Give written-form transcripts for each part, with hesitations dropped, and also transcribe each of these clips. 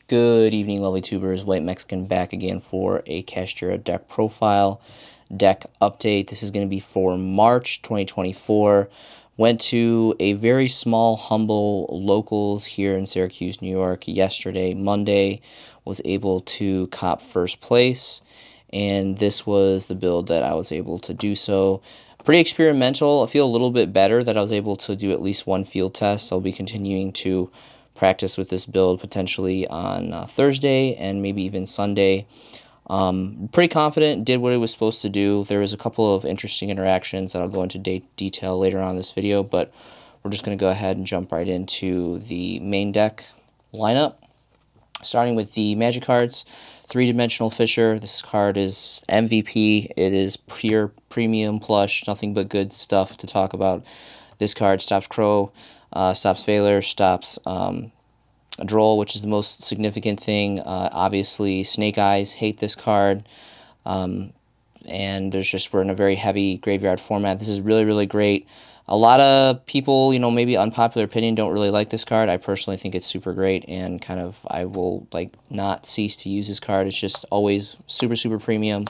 Good evening, lovely tubers. White Mexican back again for a Kashtira deck profile, deck update. This is going to be for March 2024. Went to a very small, humble locals here in Syracuse, New York yesterday, Monday. Was able to cop first place, and this was the build that I was able to do so. Pretty experimental. I feel a little bit better that I was able to do at least one field test. I'll be continuing to practice with this build potentially on Thursday and maybe even Sunday. Pretty confident, did what it was supposed to do. There was a couple of interesting interactions that I'll go into detail later on in this video, but we're just going to go ahead and jump right into the main deck lineup. Starting with the Magic cards, three-dimensional Fisher. This card is MVP. It is pure premium plush, nothing but good stuff to talk about. This card stops Crow, stops Veiler, stops Droll, which is the most significant thing. Obviously, Snake Eyes hate this card, and we're in a very heavy graveyard format. This is really, really great. A lot of people, maybe unpopular opinion, don't really like this card. I personally think it's super great, and I will not cease to use this card. It's just always super, super premium.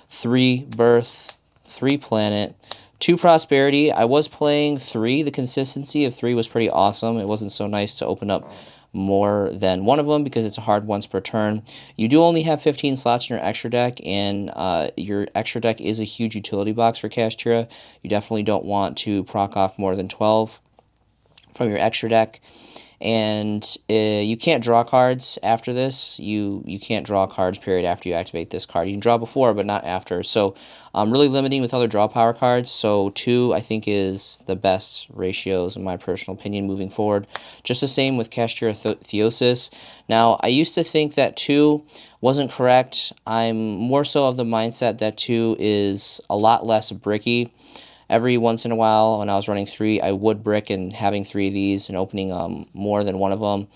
3 Birth, 3 Planet, 2 Prosperity. I was playing 3. The consistency of 3 was pretty awesome. It wasn't so nice to open up more than one of them because it's a hard once per turn. You do only have 15 slots in your extra deck, and your extra deck is a huge utility box for Kashtira. You definitely don't want to proc off more than 12 from your extra deck. And you can't draw cards after this. You can't draw cards, period, after you activate this card. You can draw before, but not after. So really limiting with other draw power cards. So 2, I think, is the best ratios, in my personal opinion, moving forward. Just the same with Kashtira Theosis. Now, I used to think that 2 wasn't correct. I'm more so of the mindset that 2 is a lot less bricky. Every once in a while, when I was running 3, I would brick, and having 3 of these and opening more than one of them,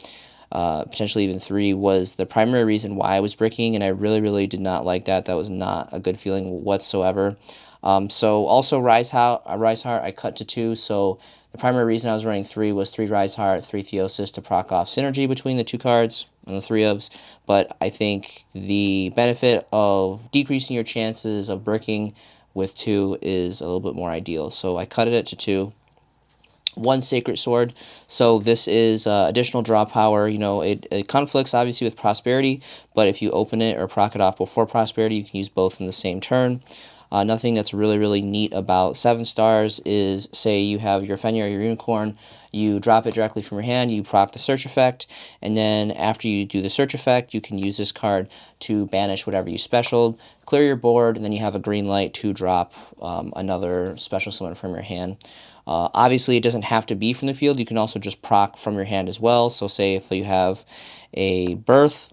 potentially even 3, was the primary reason why I was bricking, and I really, really did not like that. That was not a good feeling whatsoever. So also Rise Heart, I cut to 2, so the primary reason I was running 3 was 3 Rise Heart, 3 Theosis to proc off synergy between the 2 cards and the 3 ofs, but I think the benefit of decreasing your chances of bricking with 2 is a little bit more ideal. So I cut it to 2. 1 Sacred Sword. So this is additional draw power. It conflicts obviously with Prosperity, but if you open it or proc it off before Prosperity, you can use both in the same turn. Nothing that's really, really neat about 7 stars is, say you have your Fenrir or your Unicorn, you drop it directly from your hand, you proc the search effect, and then after you do the search effect, you can use this card to banish whatever you specialed, clear your board, and then you have a green light to drop another special summon from your hand. Obviously, it doesn't have to be from the field. You can also just proc from your hand as well. So say if you have a Birth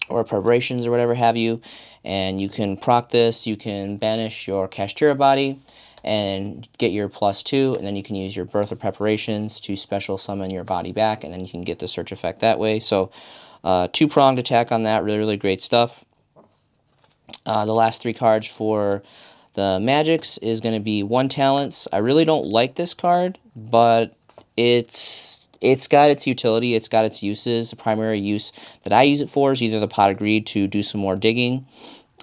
or Preparations or whatever have you, and you can proc this, you can banish your Kashtira body and get your +2, and then you can use your Birth or Preparations to special summon your body back, and then you can get the search effect that way. So 2-pronged attack on that, really, really great stuff. The last 3 cards for the Magics is going to be 1 Talents. I really don't like this card, but it's got its utility, it's got its uses. The primary use that I use it for is either the Pot of Greed to do some more digging.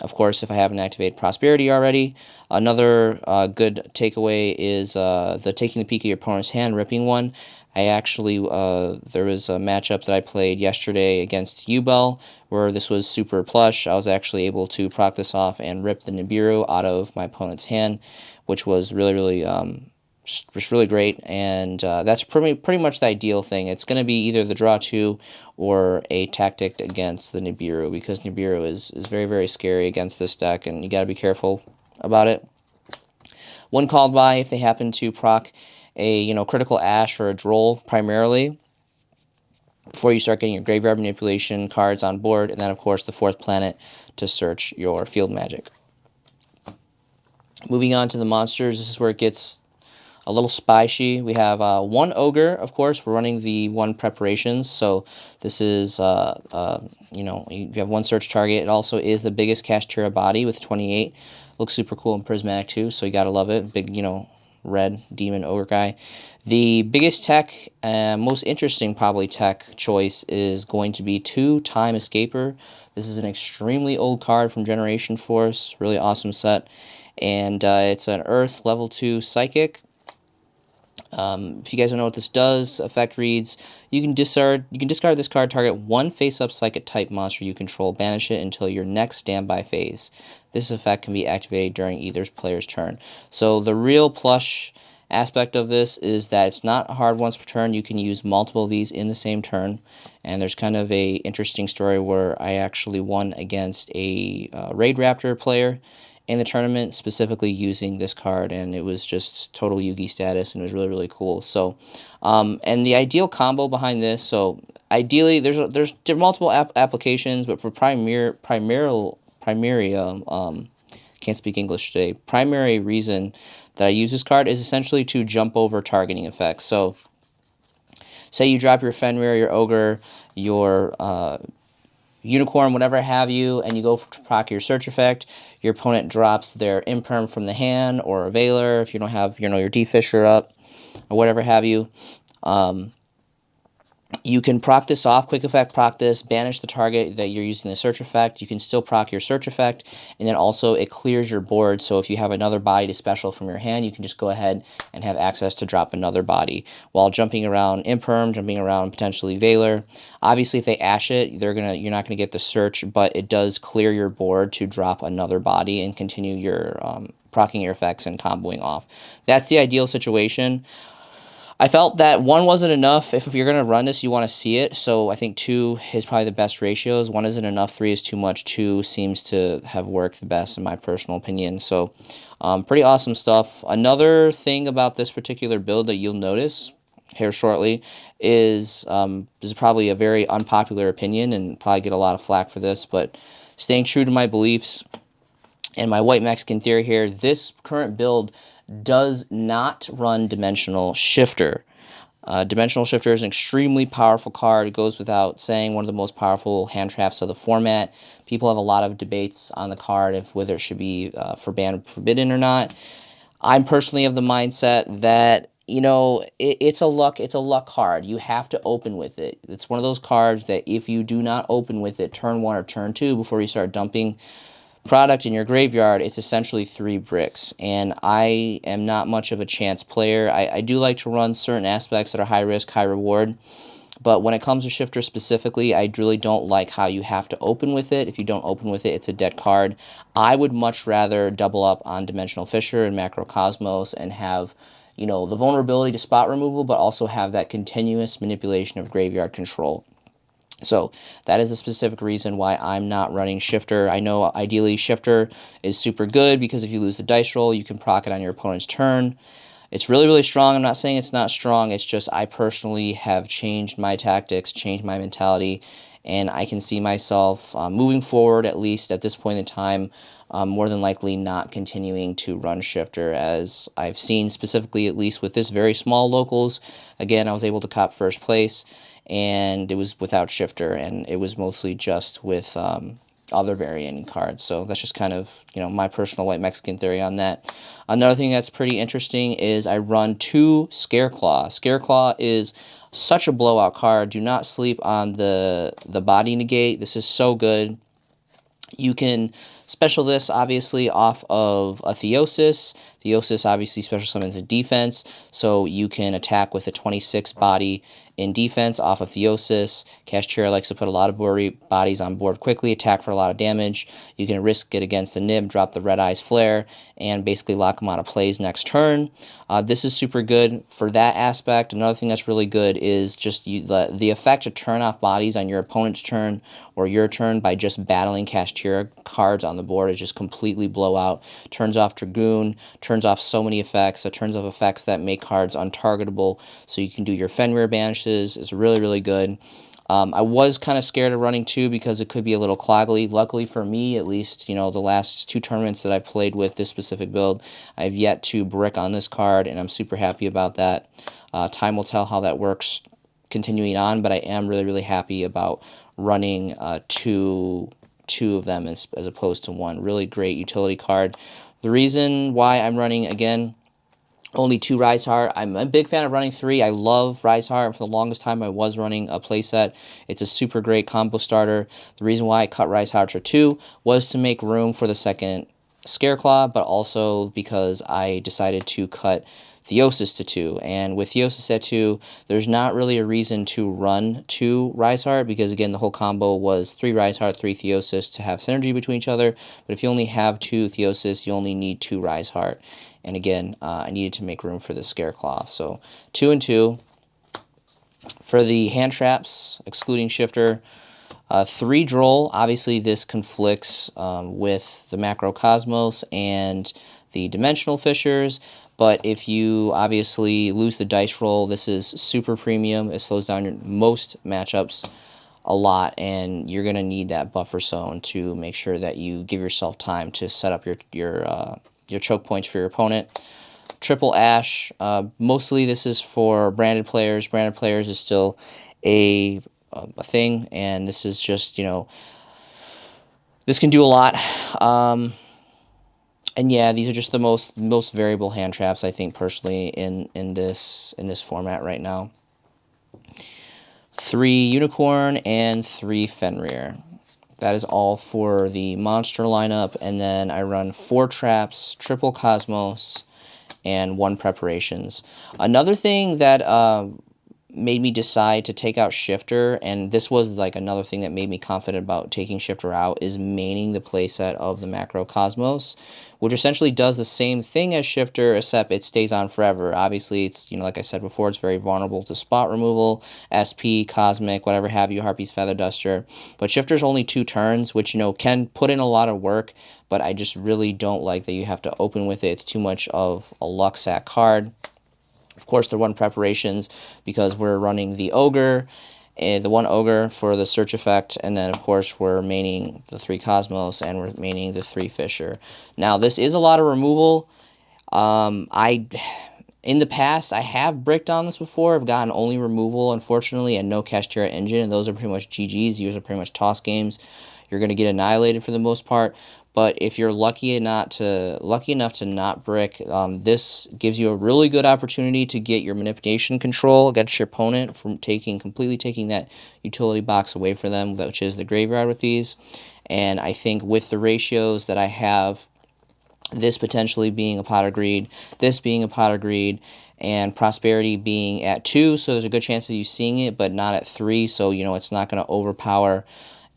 Of course, if I haven't activated Prosperity already. Another good takeaway is the taking the peek of your opponent's hand, ripping one. I actually, there was a matchup that I played yesterday against Yugioh where this was super plush. I was actually able to proc this off and rip the Nibiru out of my opponent's hand, which was really, really just really great, and that's pretty much the ideal thing. It's going to be either the draw 2 or a tactic against the Nibiru, because Nibiru is very, very scary against this deck, and you got to be careful about it. When called by, if they happen to proc a critical Ash or a Droll primarily, before you start getting your graveyard manipulation cards on board, and then of course the 4th Planet to search your field magic. Moving on to the monsters, this is where it gets a little spicy. We have 1 Ogre, of course. We're running the 1 Preparations, so this is, you have 1 search target. It also is the biggest Kashtira body with 28. Looks super cool and prismatic too, so you gotta love it. Big, red demon ogre guy. The biggest tech, most interesting probably tech choice is going to be 2 Time Escaper. This is an extremely old card from Generation Force, really awesome set, and it's an Earth level 2 Psychic. If you guys don't know what this does, effect reads: you can discard this card, target 1 face-up psychic type monster you control, banish it until your next standby phase. This effect can be activated during either player's turn. So the real plush aspect of this is that it's not hard once per turn. You can use multiple of these in the same turn, and there's kind of a interesting story where I actually won against a Raid Raptor player in the tournament, specifically using this card, and it was just total Yugi status, and it was really, really cool. So, and the ideal combo behind this, so ideally there's multiple applications, but for primary can't speak English today. Primary reason that I use this card is essentially to jump over targeting effects. So, say you drop your Fenrir, your Ogre, your Unicorn, whatever have you, and you go to proc your search effect, your opponent drops their imperm from the hand or a Veiler if you don't have, your D-Fisher up or whatever have you. You can proc this off, quick effect proc this, banish the target that you're using the search effect. You can still proc your search effect, and then also it clears your board, so if you have another body to special from your hand, you can just go ahead and have access to drop another body while jumping around Imperm, jumping around potentially Veiler. Obviously, if they ash it, you're not gonna get the search, but it does clear your board to drop another body and continue your procking your effects and comboing off. That's the ideal situation. I felt that 1 wasn't enough. If you're going to run this, you want to see it. So I think 2 is probably the best ratios. 1 isn't enough. 3 is too much. 2 seems to have worked the best in my personal opinion. So pretty awesome stuff. Another thing about this particular build that you'll notice here shortly is this is probably a very unpopular opinion and probably get a lot of flack for this, but staying true to my beliefs and my white Mexican theory here, this current build does not run Dimensional Shifter. Dimensional Shifter is an extremely powerful card. It goes without saying, one of the most powerful hand traps of the format. People have a lot of debates on the card of whether it should be forbidden or not. I'm personally of the mindset that it's a luck card. You have to open with it. It's one of those cards that if you do not open with it turn 1 or turn 2 before you start dumping product in your graveyard, it's essentially 3 bricks, and I am not much of a chance player. I do like to run certain aspects that are high risk, high reward, but when it comes to Shifter specifically, I really don't like how you have to open with it. If you don't open with it, it's a dead card. I would much rather double up on Dimensional Fisher and Macrocosmos and have the vulnerability to spot removal, but also have that continuous manipulation of graveyard control. So that is the specific reason why I'm not running Shifter. I know ideally Shifter is super good because if you lose the dice roll, you can proc it on your opponent's turn. It's really, really strong. I'm not saying it's not strong. It's just I personally have changed my tactics, changed my mentality, and I can see myself moving forward, at least at this point in time, more than likely not continuing to run Shifter, as I've seen specifically, at least with this very small locals. Again, I was able to cop first place, and it was without Shifter, and it was mostly just with other variant cards. So that's just kind of my personal white Mexican theory on that. Another thing that's pretty interesting is I run 2 Scareclaw. Scareclaw is such a blowout card. Do not sleep on the body negate. This is so good. You can special this, obviously, off of a Theosis. Theosis obviously special summons a defense, so you can attack with a 26 body in defense off of Theosis. Kashtira likes to put a lot of bodies on board quickly, attack for a lot of damage. You can risk it against the Nib, drop the Red Eyes Flare, and basically lock them out of plays next turn. This is super good for that aspect. Another thing that's really good is just the effect to turn off bodies on your opponent's turn or your turn by just battling Kashtira cards on the board is just completely blowout. Turns off Dragoon, turns off so many effects. It turns off effects that make cards untargetable, so you can do your Fenrir banishes. It's really, really good. I was kind of scared of running 2 because it could be a little cloggly. Luckily for me, at least, the last 2 tournaments that I've played with this specific build, I've yet to brick on this card, and I'm super happy about that. Time will tell how that works continuing on, but I am really, really happy about running two of them as opposed to 1. Really great utility card. The reason why I'm running, again, only 2 Rise Heart. I'm a big fan of running 3. I love Rise Heart. For the longest time, I was running a playset. It's a super great combo starter. The reason why I cut Rise Heart to 2 was to make room for the second Scareclaw, but also because I decided to cut Theosis to 2. And with Theosis at 2, there's not really a reason to run 2 Rise Heart, because again, the whole combo was 3 Rise Heart, 3 Theosis to have synergy between each other. But if you only have 2 Theosis, you only need 2 Rise Heart. And again, I needed to make room for the Scareclaw. So 2 and 2. For the hand traps, excluding Shifter, 3 Droll. Obviously, this conflicts with the Macrocosmos and the Dimensional Fissures. But if you obviously lose the dice roll, this is super premium. It slows down your most matchups a lot, and you're going to need that buffer zone to make sure that you give yourself time to set up your choke points for your opponent. Triple Ash, mostly this is for branded players. Branded players is still a thing, and this is just, you know, this can do a lot. And yeah, these are just the most variable hand traps, I think, personally, in this format right now. 3 Unicorn and 3 Fenrir. That is all for the monster lineup, and then I run 4 traps, triple Cosmos, and 1 preparations. Another thing that made me decide to take out Shifter, and this was like another thing that made me confident about taking Shifter out, is maining the playset of the Macrocosmos, which essentially does the same thing as Shifter, except it stays on forever. Obviously, it's, you know, like I said before, it's very vulnerable to spot removal, SP, Cosmic, whatever have you, Harpy's Feather Duster. But Shifter's only 2 turns, which, you know, can put in a lot of work, but I just really don't like that you have to open with it. It's too much of a luck sack card. Of course, the 1 preparations, because we're running the Ogre, the 1 Ogre for the search effect, and then, of course, we're maining the 3 Cosmos, and we're maining the 3 Fissure. Now, this is a lot of removal. In the past, I have bricked on this before. I've gotten only removal, unfortunately, and no Kashtira Engine, and those are pretty much GGs. These are pretty much toss games. You're going to get annihilated for the most part. But if you're lucky enough to not brick, this gives you a really good opportunity to get your manipulation control against your opponent from completely taking that utility box away from them, which is the graveyard with these. And I think with the ratios that I have, this potentially being a Pot of Greed, this being a Pot of Greed, and Prosperity being at 2, so there's a good chance of you seeing it, but not at 3, so, you know, it's not going to overpower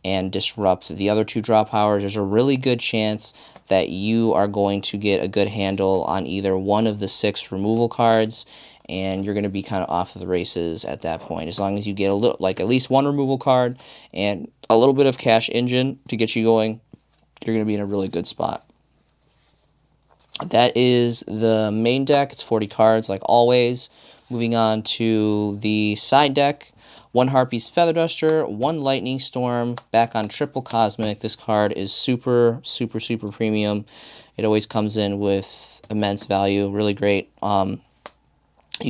and disrupt the other 2 draw powers. There's a really good chance that you are going to get a good handle on either one of the 6 removal cards, and you're going to be kind of off of the races at that point. As long as you get a little, like at least 1 removal card and a little bit of Cash Engine to get you going, you're going to be in a really good spot. That is the main deck. It's 40 cards, like always. Moving on to the side deck. 1 Harpy's Feather Duster, 1 Lightning Storm, back on triple Cosmic. This card is super, super, super premium. It always comes in with immense value, really great. You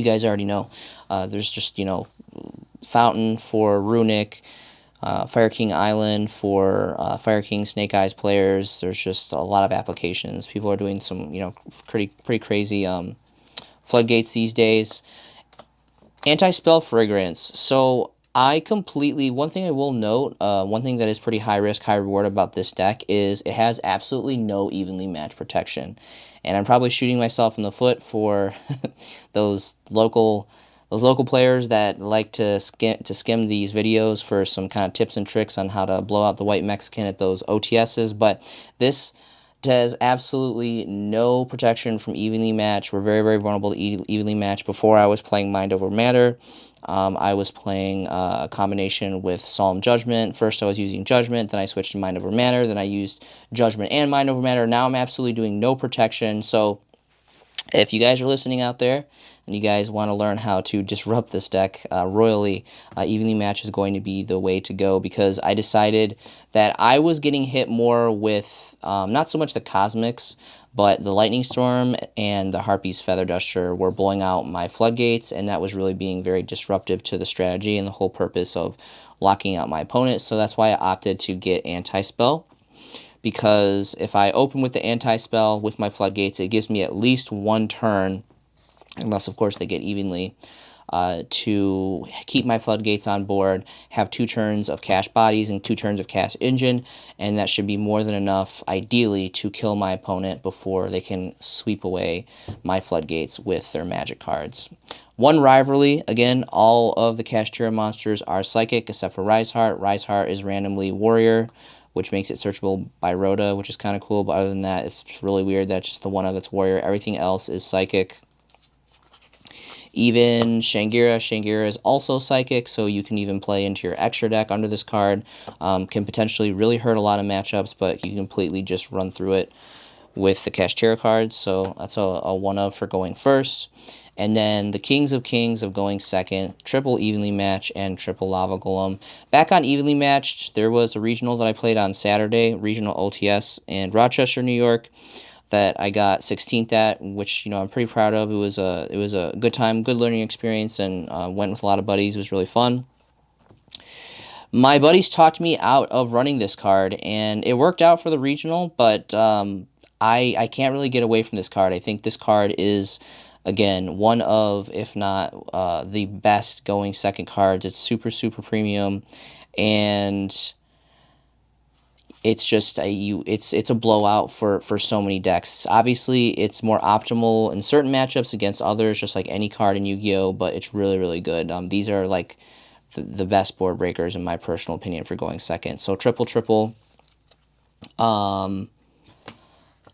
guys already know. There's just, you know, Fountain for Runic, Fire King Island for Fire King Snake Eyes players. There's just a lot of applications. People are doing some, you know, pretty crazy floodgates these days. Anti-spell Fragrance. So I completely, one thing I will note, one thing that is pretty high risk, high reward about this deck is it has absolutely no evenly matched protection. And I'm probably shooting myself in the foot for those local players that like to skim these videos for some kind of tips and tricks on how to blow out the white Mexican at those OTSs, but this has absolutely no protection from evenly match. We're very, very vulnerable to evenly match. Before I was playing Mind Over Matter, I was playing a combination with Solemn Judgment. First I was using Judgment, then I switched to Mind Over Matter, then I used Judgment and Mind Over Matter. Now I'm absolutely doing no protection, so if you guys are listening out there and you guys want to learn how to disrupt this deck royally, evenly match is going to be the way to go, because I decided that I was getting hit more with not so much the Cosmics, but the Lightning Storm and the Harpy's Feather Duster were blowing out my floodgates, and that was really being very disruptive to the strategy and the whole purpose of locking out my opponent. So that's why I opted to get Anti-Spell, because if I open with the Anti-Spell with my floodgates, it gives me at least 1 turn unless, of course, they get evenly. To keep my floodgates on board, have 2 turns of cast bodies and 2 turns of cast engine, and that should be more than enough, ideally, to kill my opponent before they can sweep away my floodgates with their magic cards. One rivalry, again, all of the Kashtira monsters are psychic except for Riseheart. Riseheart is randomly warrior, which makes it searchable by Rhoda, which is kind of cool, but other than that, it's just really weird that's just the one of its warrior. Everything else is psychic. Even Shangira is also psychic, so you can even play into your extra deck under this card. Can potentially really hurt a lot of matchups, but you can completely just run through it with the Kashtira cards, so that's a one-of for going first. And then the Kings of going second, triple evenly match, and triple lava golem. Back on evenly matched, there was a regional that I played on Saturday, regional OTS in Rochester, New York, that I got 16th at, which, you know, I'm pretty proud of. It was a good time, good learning experience, and went with a lot of buddies. It was really fun. My buddies talked me out of running this card, and it worked out for the regional, but I can't really get away from this card. I think this card is, again, one of, if not the best going second cards. It's super, super premium, and it's just it's a blowout for so many decks. Obviously, it's more optimal in certain matchups against others, just like any card in Yu-Gi-Oh, but it's really, really good. These are like the best board breakers in my personal opinion for going second. So triple.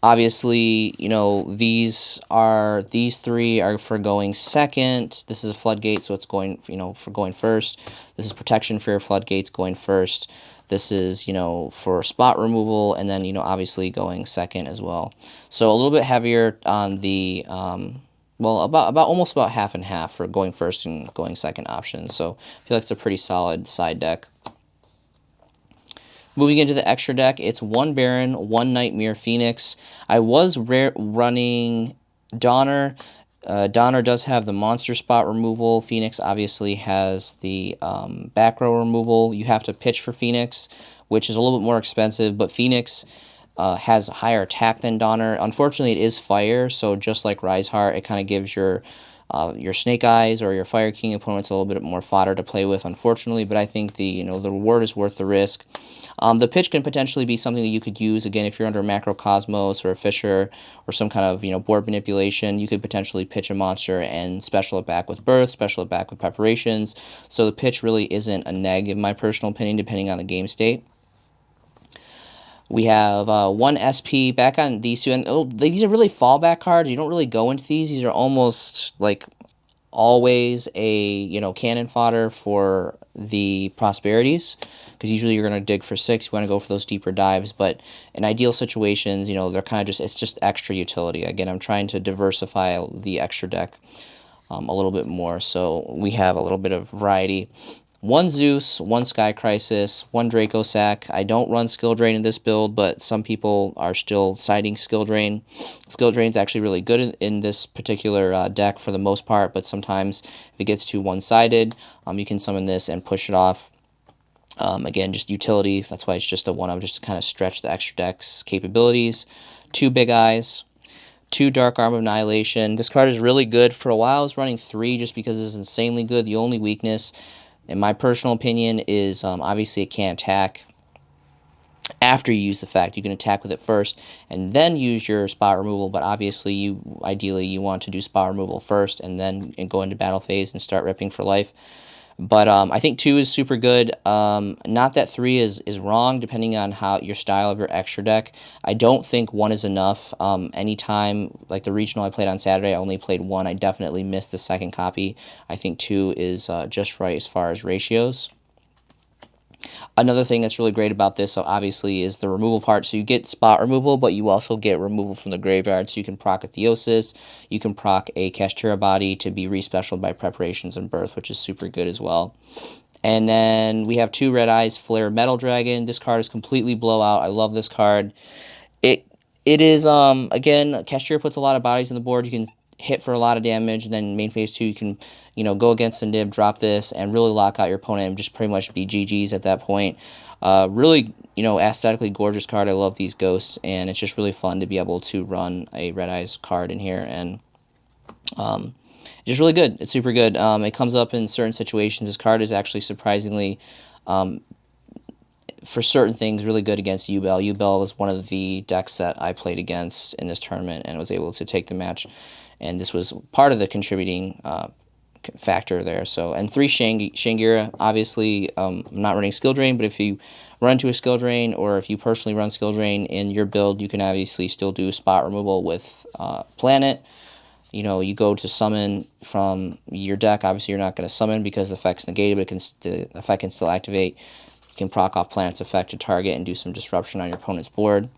Obviously, you know, these 3 are for going second. This is a floodgate, so it's going, you know, for going first. This is protection for your floodgates going first. This is, you know, for spot removal, and then, you know, obviously going second as well. So a little bit heavier on the, well, almost about half and half for going first and going second options. So I feel like it's a pretty solid side deck. Moving into the extra deck, it's 1 Baron, 1 Nightmare Phoenix. I was running Donner. Donner does have the monster spot removal. Phoenix obviously has the back row removal. You have to pitch for Phoenix, which is a little bit more expensive, but Phoenix has higher attack than Donner. Unfortunately, it is fire, so just like Riseheart, it kind of gives your Snake Eyes or your Fire King opponents a little bit more fodder to play with, unfortunately, but I think the reward is worth the risk. The pitch can potentially be something that you could use, again, if you're under Macrocosmos or a Fisher or some kind of, board manipulation. You could potentially pitch a monster and special it back with Birth, special it back with Preparations. So the pitch really isn't a neg, in my personal opinion, depending on the game state. We have 1 SP back on these 2, and these are really fallback cards. You don't really go into these. These are almost like always a cannon fodder for the prosperities, because usually you're going to dig for 6. You want to go for those deeper dives, but in ideal situations, they're kind of it's just extra utility. Again, I'm trying to diversify the extra deck a little bit more, so we have a little bit of variety. 1 Zeus, 1 Sky Crisis, 1 Draco Sack. I don't run Skill Drain in this build, but some people are still citing Skill Drain. Skill Drain is actually really good in this particular deck for the most part, but sometimes if it gets too one-sided, you can summon this and push it off. Again, just utility. That's why it's just a one-of, just to kind of stretch the extra deck's capabilities. 2 Big Eyes. 2 Dark Arm of Annihilation. This card is really good. For a while, I was running 3 just because it's insanely good. The only weakness, in my personal opinion, is obviously it can't attack after you use the fact. You can attack with it first and then use your spot removal, but obviously ideally you want to do spot removal first and then go into battle phase and start ripping for life. But I think 2 is super good. Not that 3 is wrong, depending on how your style of your extra deck. I don't think 1 is enough. Anytime, like the regional I played on Saturday, I only played 1. I definitely missed the second copy. I think 2 is just right as far as ratios. Another thing that's really great about this, obviously, is the removal part. So you get spot removal, but you also get removal from the graveyard. So you can proc a Theosis, you can proc a Kashtira body to be respecialed by Preparations and Birth, which is super good as well. And then we have 2 Red Eyes, Flare Metal Dragon. This card is completely blowout. I love this card. It is, again, Kashtira puts a lot of bodies on the board. You can hit for a lot of damage, and then main phase 2 you can go against the nib, drop this, and really lock out your opponent and just pretty much be GG's at that point. Really aesthetically gorgeous card. I love these ghosts, and it's just really fun to be able to run a Red Eyes card in here. And just really good. It's super good. It comes up in certain situations. This card is actually surprisingly, for certain things, really good against Yubel. Yubel was one of the decks that I played against in this tournament and was able to take the match, and this was part of the contributing factor there. So, and 3 Shangira, obviously, I'm not running skill drain, but if you run to a skill drain, or if you personally run skill drain in your build, you can obviously still do spot removal with Planet. You know, you go to summon from your deck. Obviously, you're not going to summon because the effect's negated, but the effect can still activate. You can proc off Planet's effect to target and do some disruption on your opponent's board.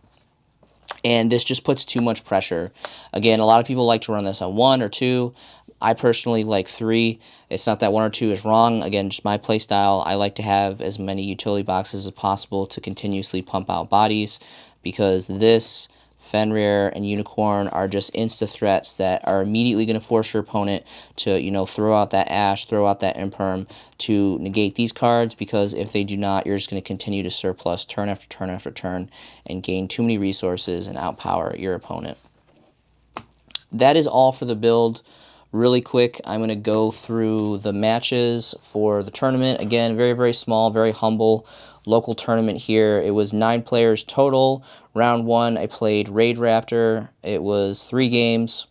And this just puts too much pressure. Again, a lot of people like to run this on 1 or 2. I personally like 3. It's not that 1 or 2 is wrong. Again, just my play style. I like to have as many utility boxes as possible to continuously pump out bodies, because this, Fenrir, and Unicorn are just insta-threats that are immediately going to force your opponent to, you know, throw out that Ash, throw out that Imperm to negate these cards, because if they do not, you're just going to continue to surplus turn after turn after turn and gain too many resources and outpower your opponent. That is all for the build. Really quick, I'm going to go through the matches for the tournament. Again, very, very small, very humble local tournament here. It was 9 players total. Round 1, I played Raid Raptor. It was 3 games,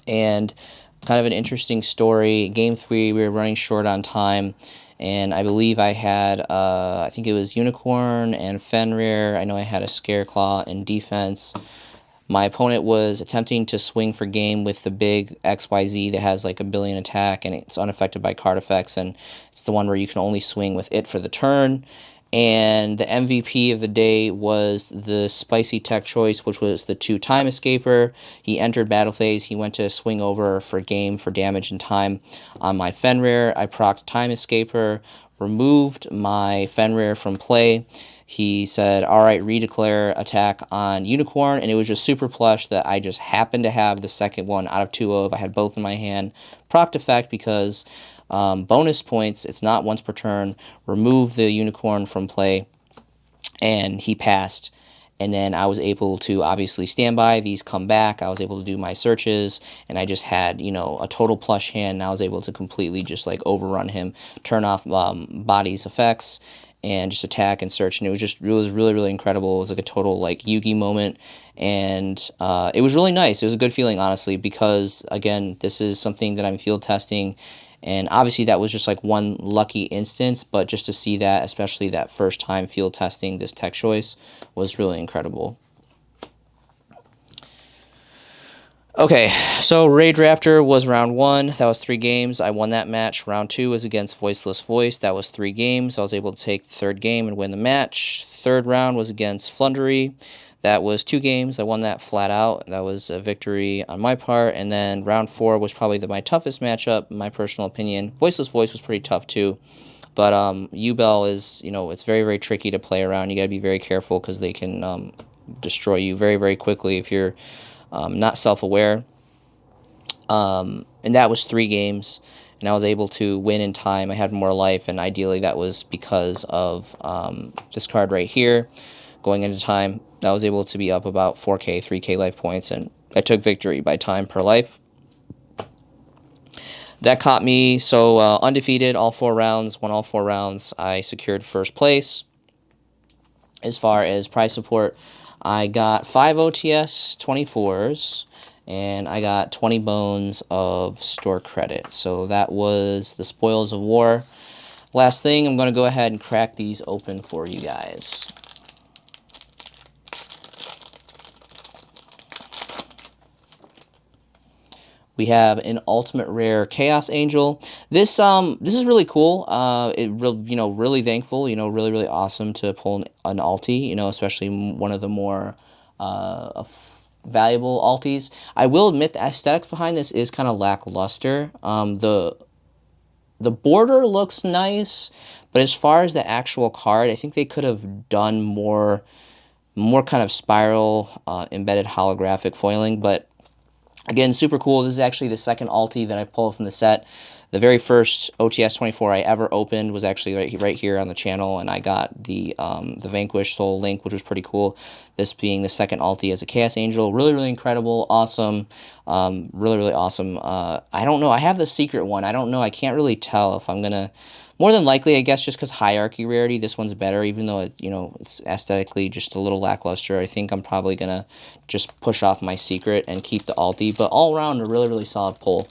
and kind of an interesting story. Game 3, we were running short on time, and I believe I had, I think it was Unicorn and Fenrir. I know I had a Scareclaw in defense. My opponent was attempting to swing for game with the big XYZ that has like a billion attack, and it's unaffected by card effects, and it's the one where you can only swing with it for the turn. And the MVP of the day was the spicy tech choice, which was the 2 Time Escaper. He entered battle phase. He went to swing over for game for damage and time on my Fenrir. I procced Time Escaper, removed my Fenrir from play. He said, all right, redeclare attack on Unicorn, and it was just super plush that I just happened to have the second one out of 2 of. I had both in my hand. Proc effect because bonus points, it's not once per turn. Remove the Unicorn from play, and he passed. And then I was able to obviously stand by. These come back. I was able to do my searches, and I just had, you know, a total plush hand, and I was able to completely just like overrun him, turn off body's effects, and just attack and search. And it was really, really incredible. It was like a total like Yugi moment, and it was really nice. It was a good feeling, honestly, because again, this is something that I'm field testing, and obviously that was just like one lucky instance, but just to see that, especially that first time field testing this tech choice, was really incredible. Okay, so Raid Raptor was round 1. That was 3 games. I won that match. Round 2 was against Voiceless Voice. That was 3 games. I was able to take the 3rd game and win the match. 3rd round was against Flundery. That was 2 games. I won that flat out. That was a victory on my part. And then round 4 was probably my toughest matchup, in my personal opinion. Voiceless Voice was pretty tough too. But Yubel is, you know, it's very, very tricky to play around. You got to be very careful because they can destroy you very, very quickly if you're not self-aware. And that was 3 games, and I was able to win in time. I had more life, and ideally that was because of this card right here. Going into time, I was able to be up about 4K, 3K life points, and I took victory by time per life. That caught me, so undefeated all 4 rounds, won all 4 rounds. I secured 1st place. As far as prize support, I got 5 OTS 24s, and I got 20 bones of store credit. So that was the spoils of war. Last thing, I'm going to go ahead and crack these open for you guys. We have an ultimate rare Chaos Angel. This is really cool. Really thankful. Really, really awesome to pull an ulti. Especially one of the more valuable ultis. I will admit the aesthetics behind this is kind of lackluster. The border looks nice, but as far as the actual card, I think they could have done more kind of spiral embedded holographic foiling, but again, super cool. This is actually the 2nd ulti that I've pulled from the set. The very first OTS 24 I ever opened was actually right here on the channel, and I got the Vanquish Soul Link, which was pretty cool. This being the second ulti as a Chaos Angel. Really, really incredible, awesome, really, really awesome. I don't know, I have the secret one. I don't know, I can't really tell if I'm gonna, more than likely, I guess, just because hierarchy rarity, this one's better, even though it, it's aesthetically just a little lackluster. I think I'm probably gonna just push off my secret and keep the ulti, but all around a really, really solid pull.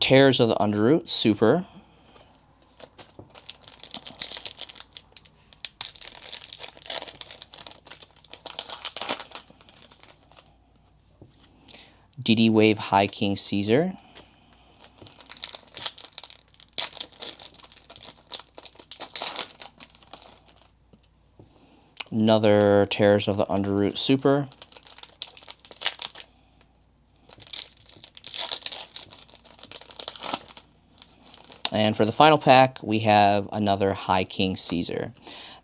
Tears of the Underroot, super. DD Wave High King Caesar. Another Tears of the Underroot super. And for the final pack, we have another High King Caesar.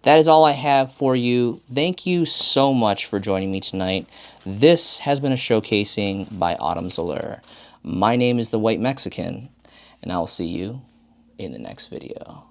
That is all I have for you. Thank you so much for joining me tonight. This has been a showcasing by Autumn's Allure. My name is the White Mexican, and I will see you in the next video.